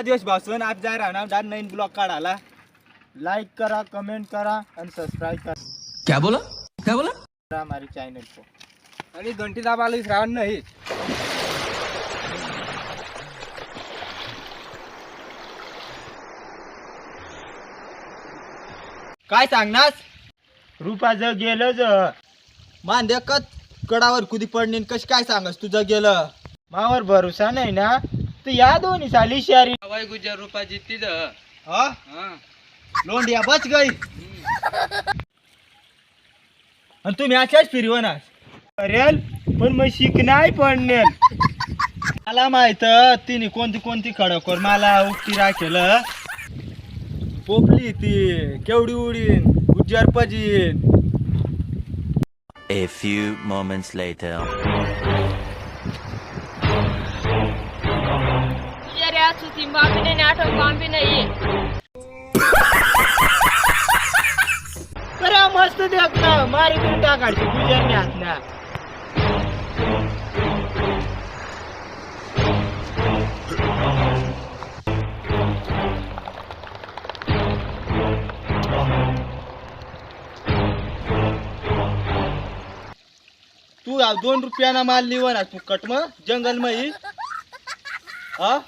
दिवस भासून आप जाय राहणार डान नवीन ब्लॉग काढायला. लाइक करा, कमेंट करा और सब्सक्राइब करा. क्या बोला क्या बोला हमारे चैनल को. आणि घंटी दाबायला विसरावं नाही. काय सांगणार रुपा जग गेलं ज मांद्याकत कडावर कुदी पडणे कशी काय सांगस तुझं गेलं. मावर भरोसा नाही ना तर या दोन्ही साली शहरी. हवाई गुजर रुपा जितती हा लोंडिया बच गई. आणि तुम्ही अशाच फिरवणार करेल पण मग शिकणार पडणे. मला माहित तिने कोणती कोणती खडकर मला उक्ती राखेल. पोपली ती केवढी उडीन Gujjar पजीन. A few moments later. यार सुती मामी ने आठव काम भी नहीं बरं मस्त देखना मारी तू टाकायची गुजरने हात ना. तू 2 रुपयाना माल निवना तू कटम जंगल मध्ये. हा